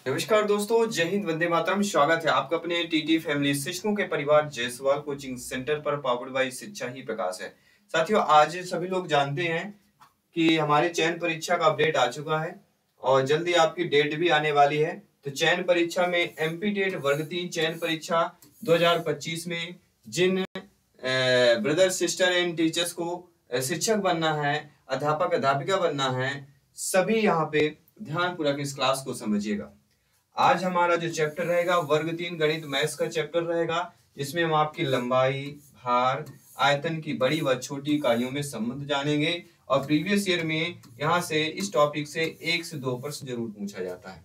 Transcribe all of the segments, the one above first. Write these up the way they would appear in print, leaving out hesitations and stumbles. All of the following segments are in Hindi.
नमस्कार दोस्तों, जय हिंद, वंदे मातरम। स्वागत है आपका अपने टीटी फैमिली शिक्षकों के परिवार जायसवाल कोचिंग सेंटर पर। पावर्ड बाय शिक्षा ही प्रकाश है। साथियों, आज सभी लोग जानते हैं कि हमारे चयन परीक्षा का अपडेट आ चुका है और जल्दी आपकी डेट भी आने वाली है। तो चयन परीक्षा में एमपी टेट वर्ग 3 चयन परीक्षा 2025 में जिन ब्रदर सिस्टर एंड टीचर्स को शिक्षक बनना है, अध्यापक अध्यापिका बनना है, सभी यहाँ पे ध्यानपूर्वक इस क्लास को समझिएगा। आज हमारा जो चैप्टर रहेगा वर्ग 3 गणित मैथ्स का चैप्टर रहेगा, जिसमें हम आपकी लंबाई, भार, आयतन की बड़ी व छोटी इकाइयों में संबंध जानेंगे। और प्रीवियस ईयर में यहाँ से इस टॉपिक से 1 से 2 प्रश्न जरूर पूछा जाता है।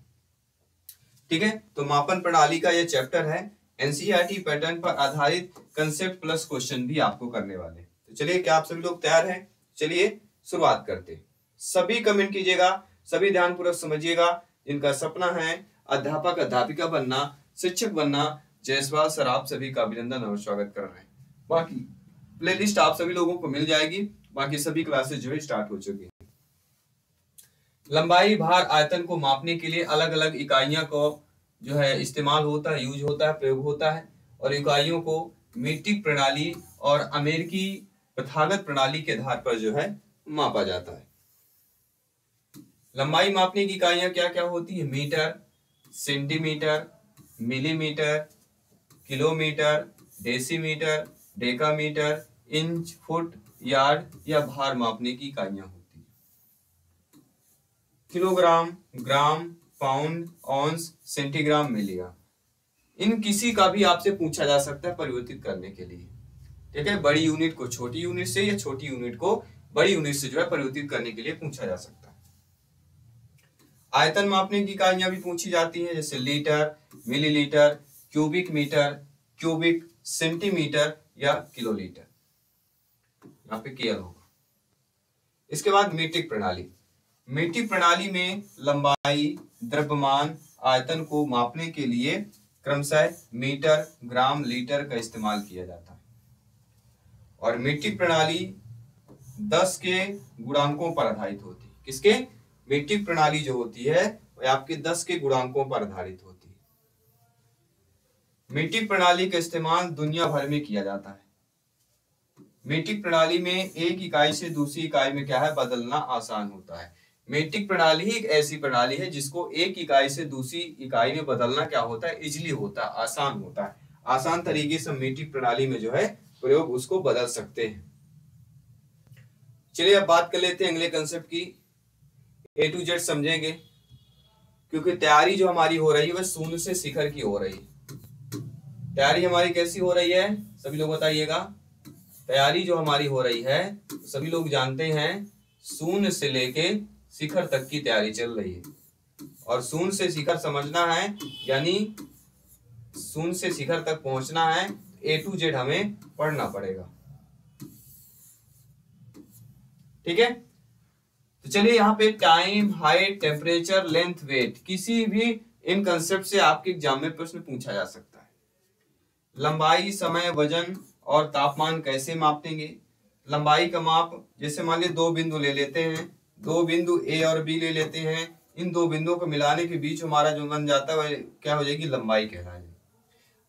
ठीक है, तो मापन प्रणाली का ये चैप्टर है। एनसीईआरटी पैटर्न पर आधारित कंसेप्ट प्लस क्वेश्चन भी आपको करने वाले। तो चलिए, क्या आप सभी लोग तैयार हैं? चलिए शुरुआत करते। सभी कमेंट कीजिएगा, सभी ध्यानपूर्वक समझिएगा। जिनका सपना है अध्यापक अध्यापिका बनना, शिक्षक बनना, जायसवाल सर आप सभी का अभिनंदन और स्वागत कर रहे हैं। बाकी प्लेलिस्ट आप सभी लोगों को मिल जाएगी। बाकी सभी क्लासेस जो है स्टार्ट हो चुकी हैं। लंबाई, भार, आयतन को मापने के लिए अलग अलग इकाइयां को जो है इस्तेमाल होता है, यूज होता है, प्रयोग होता है। और इकाइयों को मीट्रिक प्रणाली और अमेरिकी प्रथागत प्रणाली के आधार पर जो है मापा जाता है। लंबाई मापने की इकाइयां क्या क्या होती है? Metre, centimetre, millimetre, kilometre, decimetre, decametre, inch, foot, yard या भार मापने की इकाइयां होती है। Kilogram, gram, pound, ounce, centigram, milligram, इन किसी का भी आपसे पूछा जा सकता है परिवर्तित करने के लिए। ठीक है, बड़ी यूनिट को छोटी यूनिट से या छोटी यूनिट को बड़ी यूनिट से जो है परिवर्तित करने के लिए पूछा जा सकता है। आयतन मापने की इकाइयां भी पूछी जाती हैं, जैसे litre, millilitre, cubic metre, cubic, centimetre या किलोलीटर। यहाँ पे केएल होगा। इसके बाद मीट्रिक प्रणाली। मीट्रिक प्रणाली में लंबाई, द्रव्यमान, आयतन को मापने के लिए क्रमशः मीटर, ग्राम, लीटर का इस्तेमाल किया जाता है। और मीट्रिक प्रणाली 10 के गुणांकों पर आधारित होती है। किसके? मीट्रिक प्रणाली जो होती है वह आपके 10 के गुणांकों पर आधारित होती है। मीट्रिक प्रणाली का इस्तेमाल दुनिया भर में किया जाता है। मीट्रिक प्रणाली में एक इकाई से दूसरी इकाई में क्या है, बदलना आसान होता है। मीट्रिक प्रणाली ही एक ऐसी प्रणाली है जिसको एक इकाई से दूसरी इकाई में बदलना क्या होता है, इजिली होता है, आसान होता है। आसान तरीके से मीट्रिक प्रणाली में जो है प्रयोग उसको बदल सकते हैं। चलिए अब बात कर लेते हैं अगले कंसेप्ट की। A to Z समझेंगे, क्योंकि तैयारी जो हमारी हो रही है वह शून्य से शिखर की हो रही है। तैयारी हमारी कैसी हो रही है, सभी लोग बताइएगा। तैयारी जो हमारी हो रही है सभी लोग जानते हैं, शून्य से लेके शिखर तक की तैयारी चल रही है। और शून्य से शिखर समझना है, यानी शून्य से शिखर तक पहुंचना है, A to Z हमें पढ़ना पड़ेगा। ठीक है, तो चलिए यहाँ पे time, height, temperature, length, weight, किसी भी इन कंसेप्ट से आपके एग्जाम में प्रश्न पूछा जा सकता है। लंबाई, समय, वजन और तापमान कैसे मापेंगे? लंबाई का माप, जैसे मान लीजिए 2 बिंदु ले लेते हैं, 2 बिंदु ए और बी ले लेते हैं। इन 2 बिंदुओं को मिलाने के बीच हमारा जो बन जाता है वह क्या हो जाएगी, लंबाई कहलाएगी।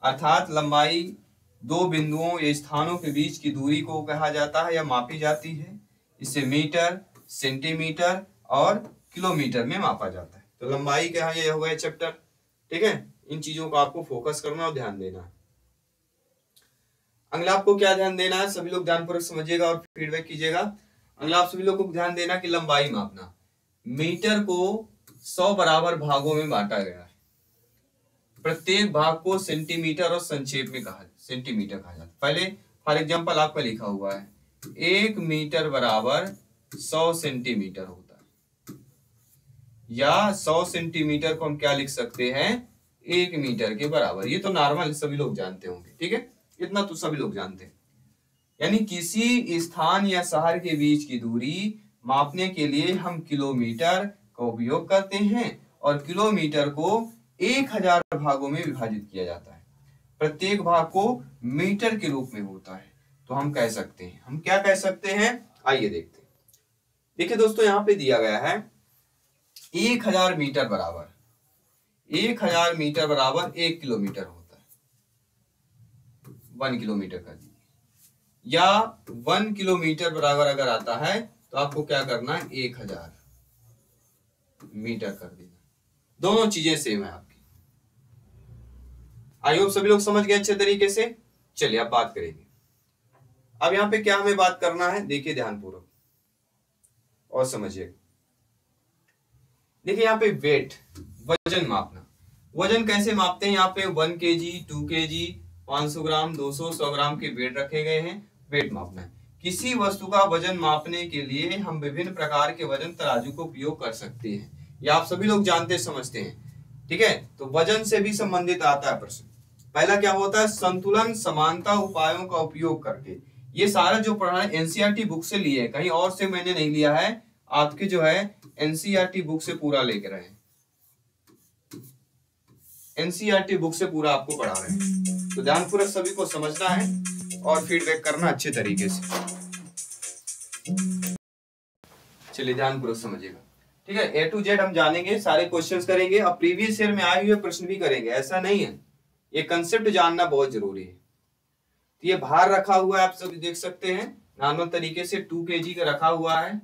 अर्थात लंबाई 2 बिंदुओं या स्थानों के बीच की दूरी को कहा जाता है या मापी जाती है। इसे मीटर, सेंटीमीटर और किलोमीटर में मापा जाता है। तो लंबाई क्या है, ये होगा ये चैप्टर। ठीक है, इन चीजों को आपको फोकस करना और ध्यान देना है। अगला आपको क्या ध्यान देना है, सभी लोग ध्यानपूर्वक समझिएगा और फीडबैक कीजिएगा। अगला आप सभी लोग को ध्यान देना कि लंबाई मापना, मीटर को 100 बराबर भागों में बांटा गया है। प्रत्येक भाग को सेंटीमीटर और संक्षेप में सेंटीमीटर कहा जाता है। पहले फॉर एग्जाम्पल आपका लिखा हुआ है 1 मीटर बराबर 100 सेंटीमीटर होता है, या 100 सेंटीमीटर को हम क्या लिख सकते हैं, 1 मीटर के बराबर। ये तो नॉर्मल सभी लोग जानते होंगे। ठीक है, इतना तो सभी लोग जानते हैं। यानी किसी स्थान या शहर के बीच की दूरी मापने के लिए हम किलोमीटर का उपयोग करते हैं और किलोमीटर को 1000 भागों में विभाजित किया जाता है। प्रत्येक भाग को मीटर के रूप में होता है। तो हम कह सकते हैं, हम क्या कह सकते हैं, आइए देखते हैं। देखिए दोस्तों, यहां पे दिया गया है 1000 मीटर बराबर 1000 मीटर बराबर 1 किलोमीटर होता है, 1 किलोमीटर कर दीजिए, या 1 किलोमीटर बराबर अगर आता है तो आपको क्या करना है, 1000 मीटर कर देना। दोनों चीजें सेम है आपकी। आई होप सभी लोग समझ गए अच्छे तरीके से। चलिए अब बात करेंगे। अब यहाँ पे क्या हमें बात करना है, देखिए ध्यानपूर्वक और समझिए। देखिए यहाँ पे वेट, वजन मापना। वजन कैसे मापते हैं, यहाँ पे 1 kg, 2 kg, 500 ग्राम, 200, 100 ग्राम के वेट रखे गए हैं। वेट मापना है। किसी वस्तु का वजन मापने के लिए हम विभिन्न प्रकार के वजन तराजू का उपयोग कर सकते हैं, ये आप सभी लोग जानते समझते हैं। ठीक है, तो वजन से भी संबंधित आता है प्रश्न। पहला क्या होता है, संतुलन समानता उपायों का उपयोग करके। ये सारा जो पढ़ा है एनसीईआरटी बुक से लिए है, कहीं और से मैंने नहीं लिया है, आपके जो है एनसीईआरटी बुक से पूरा लेकर आए, एनसीईआरटी बुक से पूरा आपको पढ़ा रहे हैं। तो ध्यानपूर्वक सभी को समझना है और फीडबैक करना अच्छे तरीके से। चलिए ध्यानपूर्वक समझिएगा। ठीक है, ए टू जेड हम जानेंगे, सारे क्वेश्चंस करेंगे और प्रीवियस ईयर में आए हुए प्रश्न भी करेंगे, ऐसा नहीं है। ये कंसेप्ट जानना बहुत जरूरी है। तो ये भार रखा हुआ है, आप सब देख सकते हैं नॉर्मल तरीके से 2 kg का रखा हुआ है।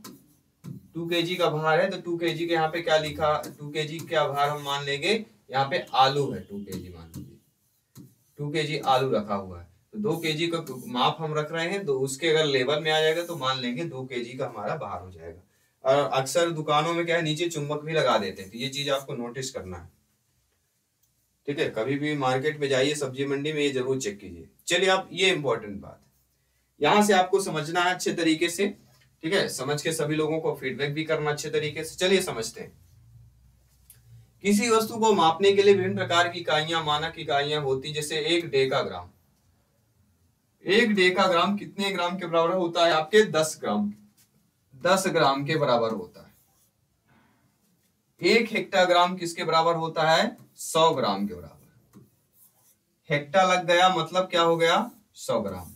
2 kg का भार है, तो 2 kg के यहाँ पे क्या लिखा, 2 kg का भार हम मान लेंगे, यहाँ पे आलू है 2 kg मान लीजिए, 2 kg आलू रखा हुआ है। तो 2 kg का माप हम रख रहे हैं, तो उसके अगर लेवल में आ जाएगा तो मान लेंगे 2 kg का हमारा भार हो जाएगा। और अक्सर दुकानों में क्या है, नीचे चुंबक भी लगा देते हैं, तो ये चीज आपको नोटिस करना है। ठीक है, कभी भी मार्केट में जाइए, सब्जी मंडी में, ये जरूर चेक कीजिए। चलिए आप, ये इंपॉर्टेंट बात यहां से आपको समझना है अच्छे तरीके से। ठीक है, समझ के सभी लोगों को फीडबैक भी करना अच्छे तरीके से। चलिए समझते हैं। किसी वस्तु को मापने के लिए विभिन्न प्रकार की इकाइयां, मानक इकाइयां होती, जैसे 1 डेकाग्राम। 1 डेकाग्राम कितने ग्राम के बराबर होता है, आपके 10 ग्राम, 10 ग्राम के बराबर होता है। 1 हेक्टाग्राम किसके बराबर होता है, 100 ग्राम के बराबर। हेक्टा लग गया मतलब क्या हो गया, 100 ग्राम।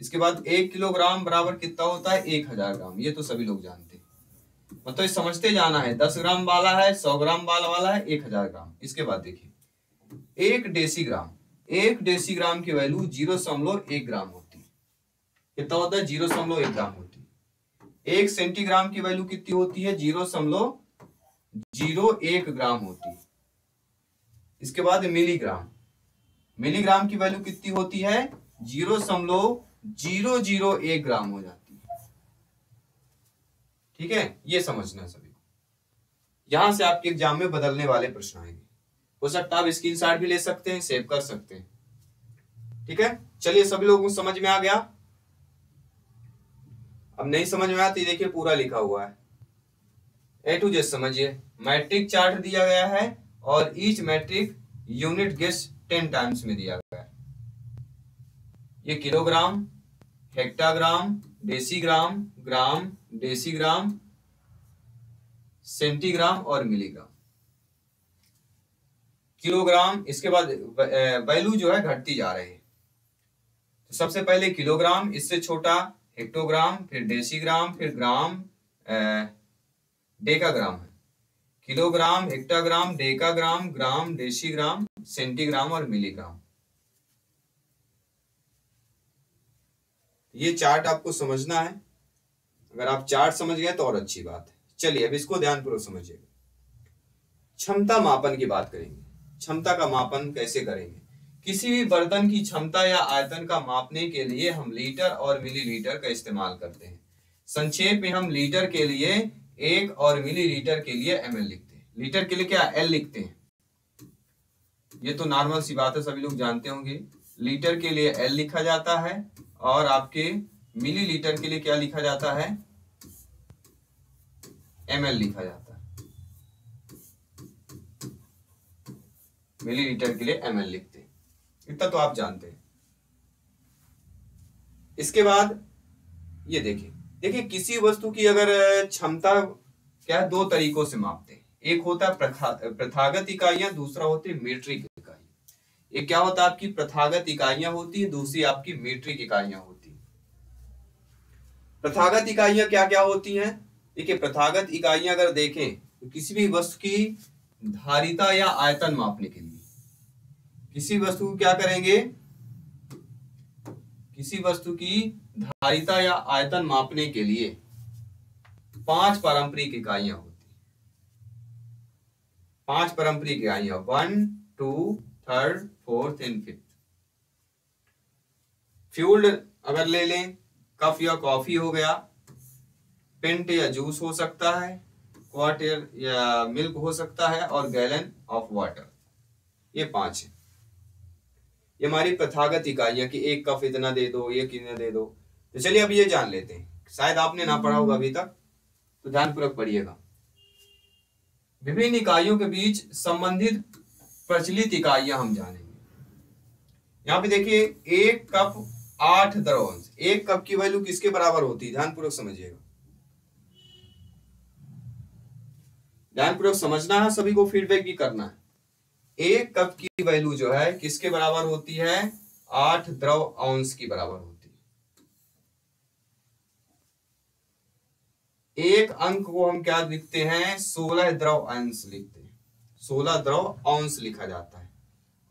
इसके बाद 1 किलोग्राम बराबर कितना होता है, 1000 ग्राम। ये तो सभी लोग जानते हैं, मतलब समझते जाना है। 10 ग्राम वाला है, 100 ग्राम वाला है, 1000 ग्राम। इसके बाद देखिए 1 डेसीग्राम, 1 डेसीग्राम की वैल्यू 0.1 ग्राम होती है। कितना होता है, 0.1 ग्राम होती है। 1 सेंटीग्राम की वैल्यू कितनी होती है, 0.01 ग्राम होती है। इसके बाद मिलीग्राम, मिलीग्राम की वैल्यू कितनी होती है, 0.001 ग्राम हो जाती है। ठीक है, ये समझना सभी को। यहां से आपके एग्जाम में बदलने वाले प्रश्न आएंगे, हो सकता है आप स्क्रीनशॉट भी ले सकते हैं, सेव कर सकते हैं। ठीक है, चलिए सभी लोगों को समझ में आ गया। अब नहीं समझ में आती, देखिए पूरा लिखा हुआ है, ए टू जेड समझिए। मैट्रिक चार्ट दिया गया है और each metric unit goes 10 times में दिया गया है। ये kilogram, hectogram, decigram, gram, decigram, centigram और मिलीग्राम। किलोग्राम, इसके बाद वैल्यू जो है घटती जा रही है। तो सबसे पहले किलोग्राम, इससे छोटा हेक्टोग्राम, फिर डेसीग्राम, फिर ग्राम, डेकाग्राम है। किलोग्राम, हेक्टाग्राम, डेकाग्राम, ग्राम, डेसीग्राम, सेंटीग्राम और मिलीग्राम। ये चार्ट आपको समझना है। अगर आप चार्ट समझ गए तो और अच्छी बात है। चलिए अब इसको ध्यानपूर्वक समझिएगा। क्षमता मापन की बात करेंगे। क्षमता का मापन कैसे करेंगे, किसी भी बर्तन की क्षमता या आयतन का मापने के लिए हम लीटर और मिलीलीटर का इस्तेमाल करते हैं। संक्षेप में हम लीटर के लिए 1 और मिलीलीटर के लिए ml लिखते हैं। लीटर के लिए क्या L लिखते हैं, ये तो नॉर्मल सी बात है, सभी लोग जानते होंगे। लीटर के लिए L लिखा जाता है और आपके मिलीलीटर के लिए क्या लिखा जाता है, ml लिखा जाता है। मिलीलीटर के लिए ml लिखते हैं, इतना तो आप जानते हैं। इसके बाद ये देखिए किसी वस्तु की अगर क्षमता क्या है, 2 तरीकों से मापते हैं। एक होता है प्रथागत इकाइयां, दूसरा होती है मीट्रिक इकाइयां। एक क्या होता है, आपकी प्रथागत इकाइयां होती है, दूसरी आपकी मीट्रिक इकाइयां होती है। प्रथागत इकाइयां क्या क्या होती हैं, देखिए प्रथागत इकाइयां अगर देखें तो किसी भी वस्तु की धारिता या आयतन मापने के लिए। किसी वस्तु को क्या करेंगे, किसी वस्तु की धारिता या आयतन मापने के लिए 5 पारंपरिक इकाइयां होती हैं। 5 पारंपरिक इकाइयां, 1, 2, 3, 4 एंड 5। फ्यूल्ड अगर ले लें, कप या कॉफी हो गया, पिंट या जूस हो सकता है, क्वार्टर या मिल्क हो सकता है, और गैलन ऑफ वाटर। ये 5 है। ये हमारी प्रथागत इकाइयां कि एक कप इतना दे दो, एक इतना दे दो। तो चलिए अब ये जान लेते हैं, शायद आपने ना पढ़ा होगा अभी तक, तो ध्यानपूर्वक पढ़िएगा। विभिन्न इकाइयों के बीच संबंधित प्रचलित इकाइयां हम जानेंगे। यहाँ पे देखिए, एक कप 8 द्रव अंश। एक कप की वैल्यू किसके बराबर होती है, ध्यानपूर्वक समझिएगा। ध्यानपूर्वक समझना है, सभी को फीडबैक भी करना है। एक कप की वैल्यू जो है किसके बराबर होती है, 8 द्रव अंश की बराबर होती है। एक अंक को हम क्या लिखते हैं, 16 द्रव अंश लिखते हैं। 16 द्रव अंश लिखा जाता है।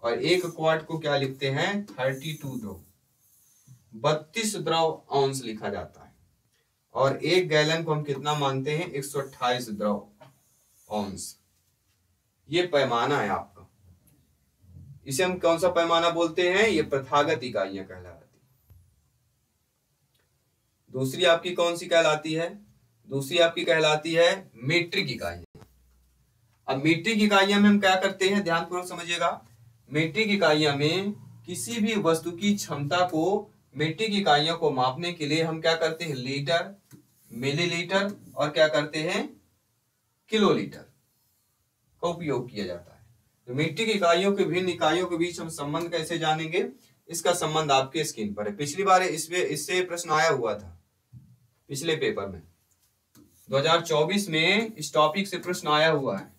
और एक क्वार्ट को क्या लिखते हैं, 32 द्रव, 32 द्रव अंश लिखा जाता है। और एक गैलन को हम कितना मानते हैं, 128 द्रव अंश। ये पैमाना है आपका। इसे हम कौन सा पैमाना बोलते हैं, ये प्रथागत इकाइयां कहलाती। दूसरी आपकी कौन सी कहलाती है, दूसरी आपकी कहलाती है मीट्रिक इकाइयां। अब मीट्रिक इकाइयां में हम क्या करते हैं, ध्यानपूर्वक समझिएगा। मीट्रिक इकाइयां में किसी भी वस्तु की क्षमता को, मीट्रिक इकाइयों को मापने के लिए हम क्या करते हैं, लीटर, मिलीलीटर और क्या करते हैं, किलोलीटर का उपयोग किया जाता है। तो मीट्रिक इकाइयों के भिन्न इकाइयों के बीच हम संबंध कैसे जानेंगे, इसका संबंध आपके स्क्रीन पर है। पिछली बार इससे प्रश्न आया हुआ था, पिछले पेपर में 2024 में इस टॉपिक से प्रश्न आया हुआ है,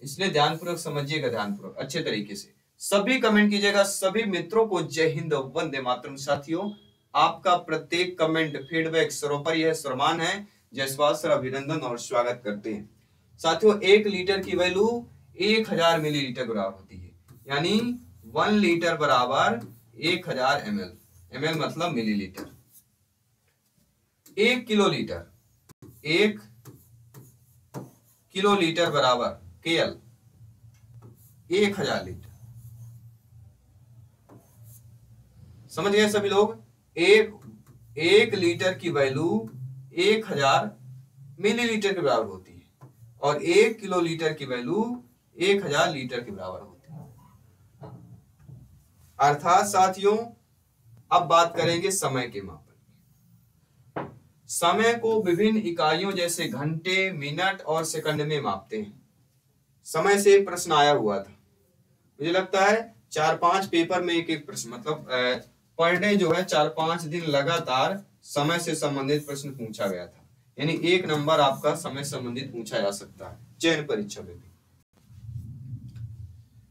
इसलिए ध्यानपूर्वक समझिएगा, ध्यानपूर्वक अच्छे तरीके से सभी कमेंट कीजिएगा। सभी मित्रों को जय हिंद, वंदे मातरम। साथियों, आपका प्रत्येक कमेंट, फीडबैक सर्वोपरि है, सम्मान है। जयस्वाल सर अभिनंदन और स्वागत करते हैं। साथियों, 1 लीटर की वैल्यू 1000 मिलीलीटर बराबर होती है, यानी 1 लीटर बराबर 1000 ml। ml मतलब मिलीलीटर। 1 किलोलीटर, 1 किलोलीटर बराबर KL 1000 लीटर। समझ गए सभी लोग। एक लीटर की वैल्यू 1000 मिलीलीटर के बराबर होती है, और 1 किलोलीटर की वैल्यू 1000 लीटर के बराबर होती है। अर्थात साथियों, अब बात करेंगे समय के मापन की। समय को विभिन्न इकाइयों जैसे घंटे, मिनट और सेकंड में मापते हैं। समय से प्रश्न आया हुआ था, मुझे लगता है 4-5 पेपर में एक प्रश्न, मतलब पर डे जो है 4-5 दिन लगातार समय से संबंधित प्रश्न पूछा गया था। यानी 1 नंबर आपका समय संबंधित पूछा जा सकता है चयन परीक्षा में भी।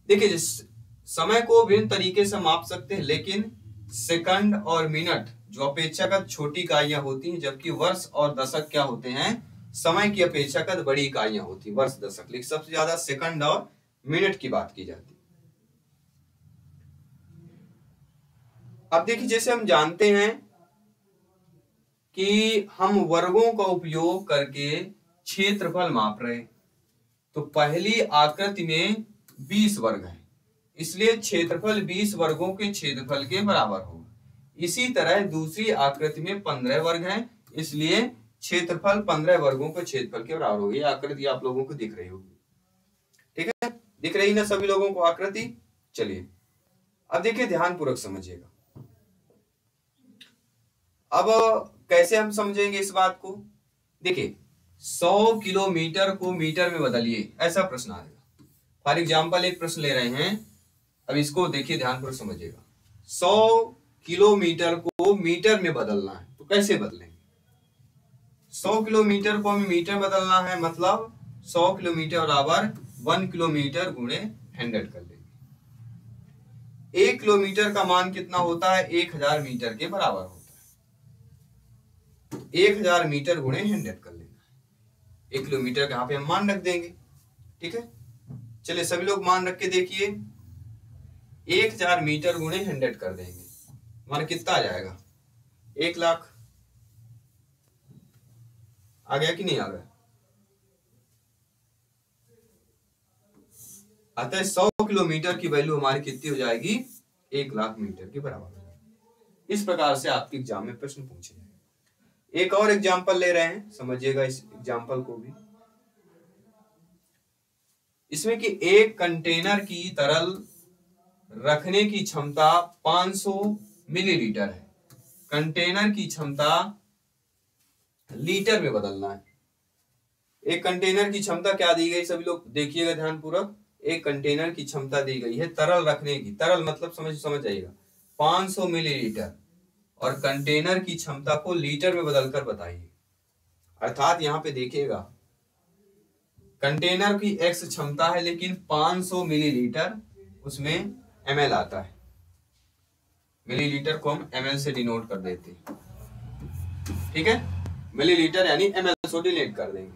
देखिए, समय को विभिन्न तरीके से माप सकते हैं, लेकिन सेकंड और मिनट जो अपेक्षाकृत छोटी इकाइयां होती हैं, जबकि वर्ष और दशक क्या होते हैं, समय की अपेक्षाकृत बड़ी इकाइयां होती हैं, वर्ष दशक। लेकिन सबसे ज्यादा सेकंड और मिनट की बात की जाती है। अब देखिए, जैसे हम जानते हैं कि हम वर्गों का उपयोग करके क्षेत्रफल माप रहे हैं, तो पहली आकृति में 20 वर्ग है, इसलिए क्षेत्रफल 20 वर्गों के क्षेत्रफल के बराबर होगा। इसी तरह दूसरी आकृति में 15 वर्ग हैं, इसलिए क्षेत्रफल 15 वर्गों के क्षेत्रफल के बराबर होगी। आकृति आप लोगों को दिख रही होगी, ठीक है, दिख रही ना सभी लोगों को आकृति। चलिए अब देखिए, ध्यानपूर्वक समझिएगा। अब कैसे हम समझेंगे इस बात को, देखिए 100 किलोमीटर को मीटर में बदलिए, ऐसा प्रश्न आएगा। फॉर एग्जाम्पल एक प्रश्न ले रहे हैं, अब इसको देखिए, ध्यानपूर्वक समझिएगा। 100 किलोमीटर को मीटर में बदलना है, तो कैसे बदलेंगे। 100 किलोमीटर को हमें मीटर बदलना है, मतलब 100 किलोमीटर बराबर 1 किलोमीटर गुणे 100 कर लेंगे। 1 किलोमीटर का मान कितना होता है, 1000 मीटर के बराबर होता है। 1000 मीटर गुणे 100 कर लेना है। 1 किलोमीटर का यहाँ पे हम मान रख देंगे, ठीक है, चलिए सभी लोग मान रख के देखिए, 1000 मीटर गुणे 100 कर देंगे, हमारा कितना आ जाएगा? 1 लाख। आ गया कि नहीं आ गया? अतः 100 किलोमीटर की वैल्यू हमारी कितनी हो जाएगी? 1 लाख मीटर के बराबर हो जाएगी। इस प्रकार से आपके एग्जाम में प्रश्न पूछे जाएंगे। एक और एग्जाम्पल ले रहे हैं, समझिएगा इस एग्जाम्पल को भी। इसमें कि एक कंटेनर की तरल रखने की क्षमता 500 मिलीलीटर है। कंटेनर की क्षमता लीटर में बदलना है। एक कंटेनर की क्षमता क्या दी गई, सभी लोग देखिएगा ध्यानपूर्वक। एक कंटेनर की क्षमता दी गई है तरल रखने की, तरल मतलब समझ आइएगा, 500 मिलीलीटर, और कंटेनर की क्षमता को लीटर में बदलकर बताइए। अर्थात यहाँ पे देखिएगा, कंटेनर की एक्स क्षमता है लेकिन 500 मिलीलीटर उसमें एमएल आता है। मिलीलीटर को हम एमएल से डिनोट कर देते हैं, ठीक है, मिलीलीटर यानी एमएल से डिनोट कर देंगे।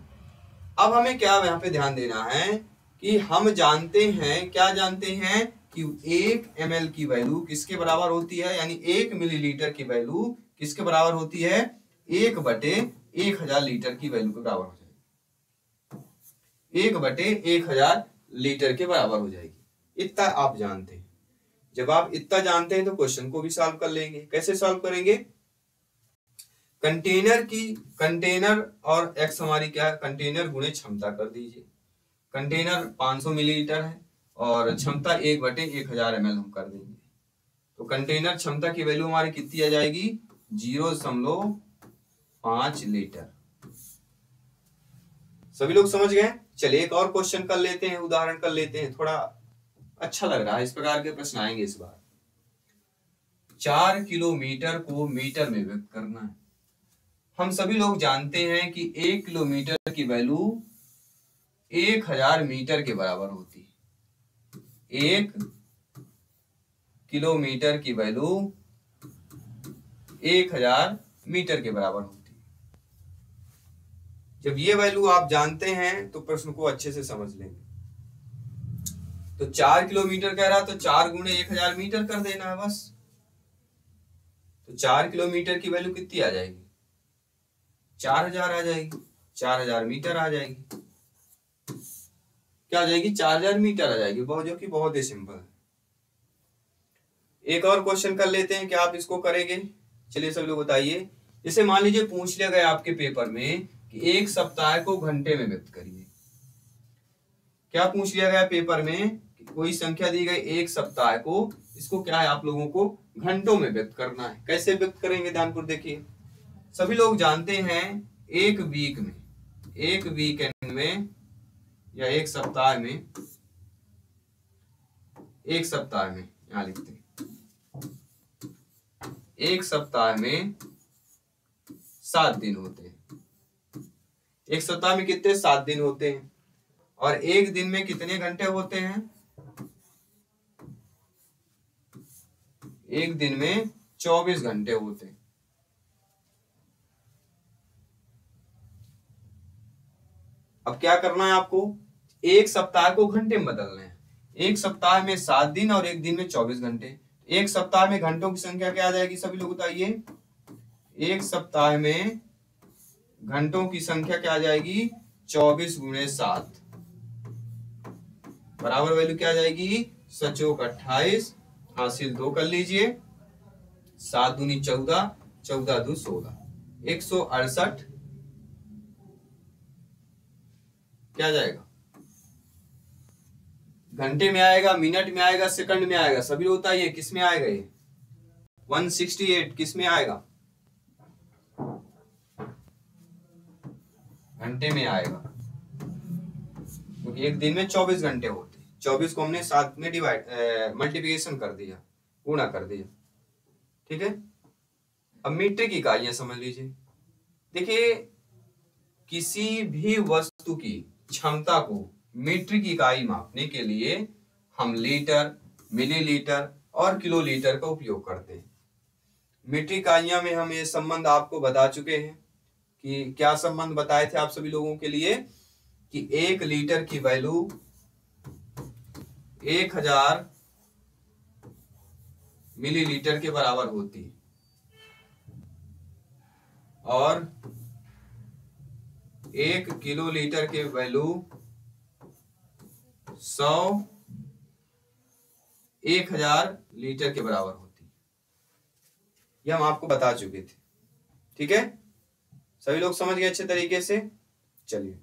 अब हमें क्या यहाँ पे ध्यान देना है कि हम जानते हैं, क्या जानते हैं कि 1 ml की वैल्यू किसके बराबर होती है, यानी 1 मिलीलीटर की वैल्यू किसके बराबर होती है? 1/1000 लीटर की वैल्यू के बराबर हो जाएगी। 1/1000 लीटर के बराबर हो जाएगी। इतना आप जानते हैं। जब आप इतना जानते हैं तो क्वेश्चन को भी सॉल्व कर लेंगे। कैसे सॉल्व करेंगे? कंटेनर और एक्स हमारी क्या है? कंटेनर गुणे क्षमता कर दीजिए। कंटेनर 500 मिलीलीटर है और क्षमता 1/1000 ml हम कर देंगे। तो कंटेनर क्षमता की वैल्यू हमारी कितनी आ जाएगी? 0.5 लीटर। सभी लोग समझ गए? चलिए एक और क्वेश्चन कर लेते हैं, उदाहरण कर लेते हैं, थोड़ा अच्छा लग रहा है। इस प्रकार के प्रश्न आएंगे इस बार। 4 किलोमीटर को मीटर में व्यक्त करना है। हम सभी लोग जानते हैं कि 1 किलोमीटर की वैल्यू 1000 मीटर के बराबर होती है। 1 किलोमीटर की वैल्यू 1000 मीटर के बराबर होती है। जब ये वैल्यू आप जानते हैं तो प्रश्न को अच्छे से समझ लेंगे। तो 4 किलोमीटर कह रहा, तो 4 गुणे 1000 मीटर कर देना है बस। तो 4 किलोमीटर की वैल्यू कितनी आ जाएगी? 4000 आ जाएगी। 4000 मीटर आ जाएगी। क्या आ जाएगी? 4000 मीटर आ जाएगी, जो कि बहुत ही सिंपल है। एक और क्वेश्चन कर लेते हैं, क्या आप इसको करेंगे? चलिए सब लोग बताइए। जैसे मान लीजिए पूछ लिया गया आपके पेपर में कि 1 सप्ताह को घंटे में व्यक्त करिए। क्या पूछ लिया गया पेपर में? कोई संख्या दी गई 1 सप्ताह को, इसको क्या है आप लोगों को घंटों में व्यक्त करना है। कैसे व्यक्त करेंगे? ध्यानपूर्वक देखिए। सभी लोग जानते हैं एक वीकेंड में या एक सप्ताह में यहां लिखते हैं, एक सप्ताह में 7 दिन होते हैं। एक सप्ताह में कितने? 7 दिन होते हैं। और एक दिन में कितने घंटे होते हैं? एक दिन में 24 घंटे होते हैं। अब क्या करना है आपको? एक सप्ताह को घंटे में बदलना है। एक सप्ताह में 7 दिन और एक दिन में 24 घंटे। एक सप्ताह में घंटों की संख्या क्या आ जाएगी? सभी लोग बताइए। एक सप्ताह में घंटों की संख्या क्या आ जाएगी? 24 गुणे 7 बराबर वैल्यू क्या आ जाएगी? 7×4 = 28। हासिल 2 कर लीजिए। 7 दूनी 14, 14 दू 16, 168 क्या आ जाएगा? घंटे में आएगा, मिनट में आएगा, सेकंड में आएगा? सभी लोग बताइए किस में आएगा ये? 168 किस में आएगा? घंटे में आएगा, क्योंकि एक दिन में 24 घंटे होते हैं। 24 को हमने 7 में मल्टीप्लिकेशन कर दिया, गुणा कर दिया, ठीक है। अब मीट्रिक इकाइयां समझ लीजिए। देखिए, किसी भी वस्तु की क्षमता को मीट्रिक इकाई मापने के लिए हम लीटर, मिलीलीटर और किलोलीटर का उपयोग करते हैं। मीट्रिक इकाइयां में हम ये संबंध आपको बता चुके हैं कि क्या संबंध बताए थे आप सभी लोगों के लिए कि 1 लीटर की वैल्यू 1000 मिलीलीटर के बराबर होती है और 1 किलो लीटर के वैल्यू 1000 लीटर के बराबर होती है। ये हम आपको बता चुके थे। ठीक है, सभी लोग समझ गए अच्छे तरीके से। चलिए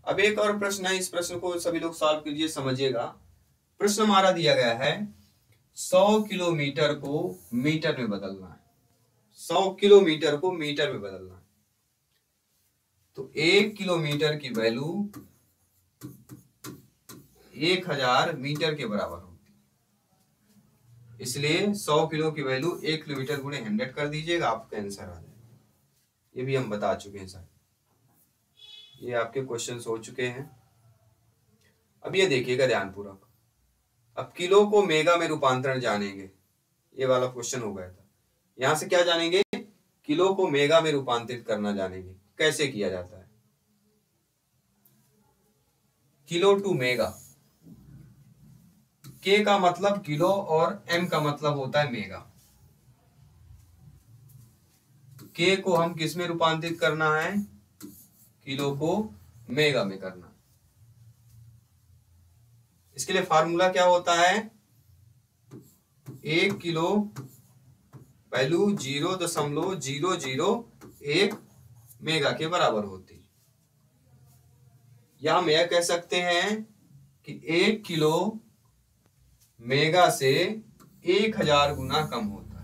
अब एक और प्रश्न है, इस प्रश्न को सभी लोग सॉल्व कीजिए, समझिएगा। प्रश्न हमारा दिया गया है 100 किलोमीटर को मीटर में बदलना है। 100 किलोमीटर को मीटर में बदलना है तो 1 किलोमीटर की वैल्यू 1000 मीटर के बराबर होती है। इसलिए 100 किलो की वैल्यू 1 किलोमीटर गुणे 100 कर दीजिएगा, आपका आंसर आ जाएगा। ये भी हम बता चुके हैं सर, ये आपके क्वेश्चंस हो चुके हैं। अब ये देखिएगा ध्यानपूर्वक। अब किलो को मेगा में रूपांतरण जानेंगे, ये वाला क्वेश्चन हो गया था। यहां से क्या जानेंगे, किलो को मेगा में रूपांतरित करना जानेंगे। कैसे किया जाता है, किलो टू मेगा। के का मतलब किलो और एम का मतलब होता है मेगा। के को हम किस में रूपांतरित करना है, किलो को मेगा में करना। इसके लिए फार्मूला क्या होता है, 1 किलो वैल्यू 0.001 मेगा के बराबर होती है। या हम यह कह सकते हैं कि 1 किलो मेगा से 1000 गुना कम होता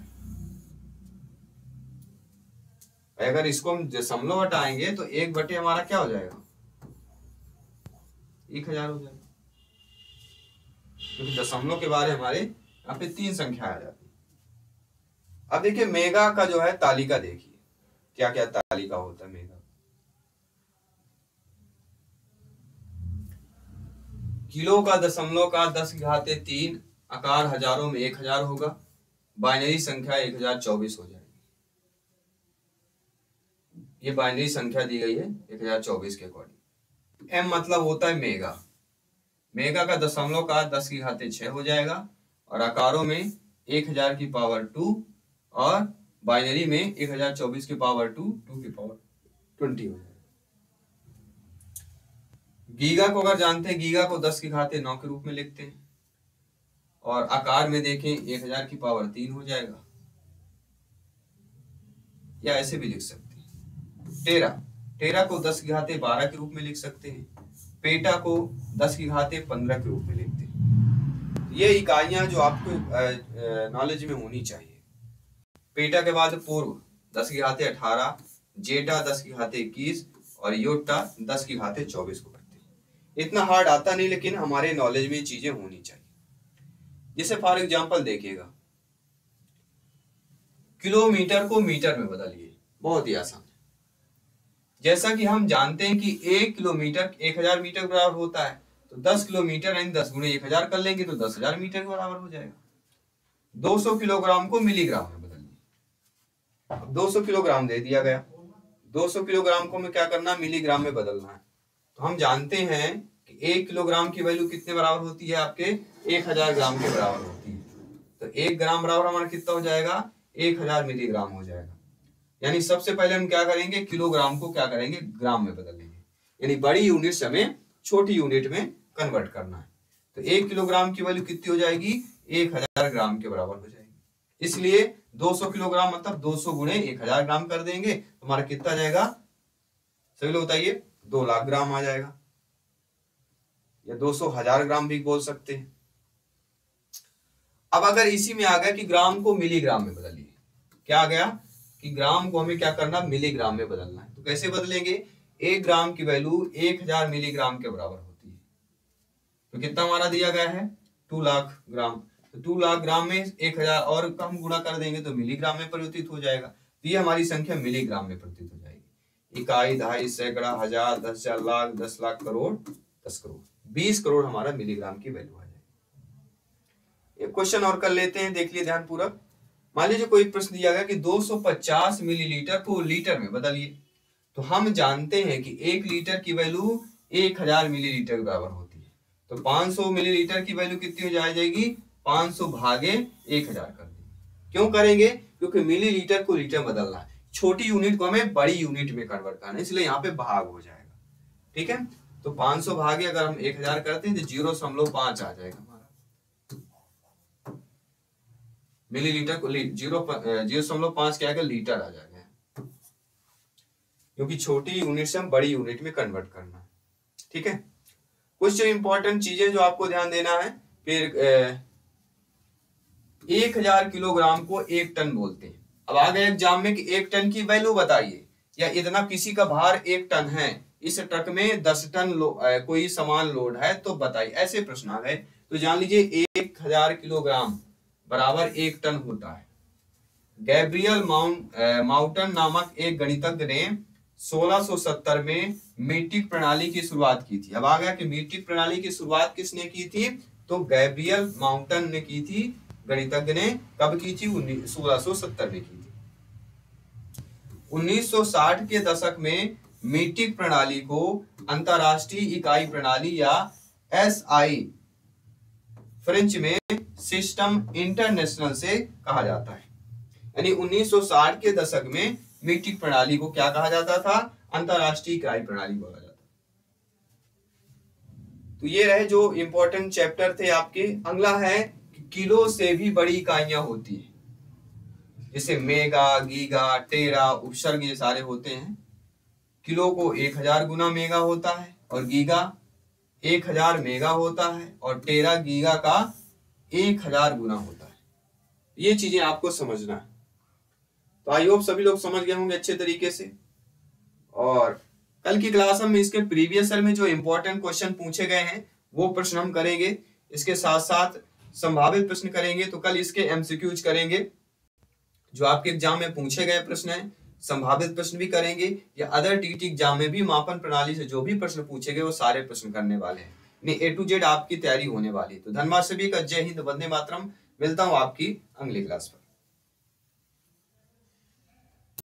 है। अगर इसको हम दशमलव हटाएंगे तो 1 बटे हमारा क्या हो जाएगा, 1000 हो जाएगा, क्योंकि दशमलव के बारे हमारे यहाँ पे 3 संख्या आ जाती है। अब देखिए मेगा का जो है तालिका देखिए, क्या क्या तालिका होता है मेगा। किलो का दशमलव का 10⁻³ आकार हजारों में 1000 होगा। बाइनरी संख्या 1024 हो जाएगी। ये बाइनरी संख्या दी गई है 1024 के अकॉर्डिंग। एम मतलब होता है मेगा। मेगा का दशमलव का 10⁻6 हो जाएगा और आकारों में 1000 की पावर 2 और बाइनरी में 1024 की पावर 2 2 की पावर 20 हो जाएगा। गीगा को अगर जानते हैं, गीगा को 10⁻9 के रूप में लिखते हैं और आकार में देखें 1000 की पावर 3 हो जाएगा, या ऐसे भी लिख सकते हैं। टेरा को 10⁻12 के रूप में लिख सकते हैं। पेटा को 10⁻15 के रूप में लिखते हैं। ये इकाइयां जो आपको नॉलेज में होनी चाहिए। पेटा के बाद पूर्व 10⁻18, जेटा 10⁻21 और योटा 10⁻24 को करते हैं। इतना हार्ड आता नहीं, लेकिन हमारे नॉलेज में चीजें होनी चाहिए। जैसे फॉर एग्जांपल देखिएगा, किलोमीटर को मीटर में बदलिए, बहुत ही आसान है। जैसा कि हम जानते हैं कि 1 किलोमीटर 1000 मीटर के बराबर होता है, तो 10 किलोमीटर यानी 10 गुणे 1000 कर लेंगे तो 10,000 मीटर के बराबर हो जाएगा। 200 किलोग्राम को मिलीग्राम में बदलिए। अब 200 किलोग्राम दे दिया गया, 200 किलोग्राम को हमें क्या करना, मिलीग्राम में बदलना है। तो हम जानते हैं कि 1 किलोग्राम की वैल्यू कितने बराबर होती है, आपके 1000 ग्राम के बराबर होती है। तो 1 ग्राम बराबर हमारा कितना हो जाएगा, 1000 मिलीग्राम हो जाएगा। यानी सबसे पहले हम क्या करेंगे, किलोग्राम को क्या करेंगे, ग्राम में बदलेंगे। यानी बड़ी यूनिट से हमें छोटी यूनिट में कन्वर्ट करना है। तो 1 किलोग्राम की वैल्यू कितनी हो जाएगी, 1000 ग्राम के बराबर हो जाएगी। इसलिए 200 किलोग्राम मतलब 200 गुणे 1000 ग्राम कर देंगे, हमारा कितना जाएगा, सभी लोग बताइए, 2 लाख ग्राम आ जाएगा, या 200,000 ग्राम भी बोल सकते हैं। अब अगर इसी में आ गया कि ग्राम को मिलीग्राम में बदलिए, क्या आ गया कि ग्राम को हमें क्या करना, मिलीग्राम में बदलना है। तो कैसे बदलेंगे, 1 ग्राम की वैल्यू 1000 मिलीग्राम के बराबर होती है। तो कितना हमारा दिया गया है, 2 लाख ग्राम। तो 2 लाख ग्राम में 1000 और कम गुणा कर देंगे तो मिलीग्राम में परिवर्तित हो जाएगा। तो ये हमारी संख्या मिलीग्राम में परिवर्तित हो जाएगी। इकाई, दहाई, सैकड़ा, हजार, 10,000, लाख, 10 लाख, करोड़, 10 करोड़, 20 करोड़ हमारा मिलीग्राम की वैल्यू आ जाएगी। एक क्वेश्चन और कर लेते हैं, देख लिए ध्यानपूर्वक। मान लीजिए कोई प्रश्न दिया गया कि 250 मिलीलीटर को लीटर में बदलिए, तो हम जानते हैं कि 1 लीटर की वैल्यू 1000 मिलीलीटर के बराबर होती है। तो 500 मिलीलीटर की वैल्यू कितनी हो जाएगी, 500 भागे 1000 कर देंगे। क्यों करेंगे, क्योंकि मिलीलीटर को लीटर बदलना है, छोटी यूनिट को हमें बड़ी यूनिट में कन्वर्ट करना है, इसलिए यहाँ पे भाग हो जाएगा। ठीक है, तो 500 भागे अगर हम 1000 करते हैं तो 0.5 आ जाएगा हमारा, मिलीलीटर को 0.5 क्या आएगा, लीटर आ जाएगा, क्योंकि छोटी यूनिट से हम बड़ी यूनिट में कन्वर्ट करना है। ठीक है, कुछ जो इंपॉर्टेंट चीजें जो आपको ध्यान देना है, फिर 1000 किलोग्राम को 1 टन बोलते हैं। अब आ गए एग्जाम में कि 1 टन की वैल्यू बताइए, या इतना किसी का भार 1 टन है, इस ट्रक में 10 टन कोई सामान लोड है तो बताइए, ऐसे प्रश्न आ गए। तो जान लीजिए 1000 किलोग्राम बराबर 1 टन होता है। गैब्रियल माउंटन नामक एक गणितज्ञ ने 1670 में मीट्रिक प्रणाली की शुरुआत की थी। अब आ गया कि मीट्रिक प्रणाली की शुरुआत किसने की थी, तो गैब्रियल माउंटन ने की थी, गणितज्ञ ने। कब की थी, 1670 में की थी। 1960 के दशक में मीट्रिक प्रणाली को अंतरराष्ट्रीय इकाई प्रणाली या SI फ्रेंच में सिस्टम इंटरनेशनल से कहा जाता है। यानी 1960 के दशक में मीट्रिक प्रणाली को क्या कहा जाता था, अंतरराष्ट्रीय इकाई प्रणाली बोला जाता। तो ये रहे जो इंपॉर्टेंट चैप्टर थे आपके। अगला है कि किलो से भी बड़ी इकाइयां होती है, जैसे मेगा, गीगा, टेरा, उपसर्ग, ये सारे होते हैं। किलो को 1000 गुना मेगा होता है, और गीगा 1000 मेगा होता है, और टेरा गीगा का 1000 गुना होता है। ये चीजें आपको समझना है। तो आई होप सभी लोग समझ गए होंगे अच्छे तरीके से। और कल की क्लास में इसके प्रीवियस ईयर में जो इंपॉर्टेंट क्वेश्चन पूछे गए हैं वो प्रश्न हम करेंगे, इसके साथ साथ संभावित प्रश्न करेंगे। तो कल इसके MCQs करेंगे, जो आपके एग्जाम में पूछे गए प्रश्न हैं, संभावित प्रश्न भी करेंगे, या अदर TT एग्जाम में भी मापन प्रणाली से जो भी प्रश्न पूछे गए वो सारे प्रश्न करने वाले हैं। A to Z आपकी तैयारी होने वाली है। तो धन्यवाद सभी का, जय हिंद, वंदे मातरम। मिलता हूँ आपकी अगली क्लास में।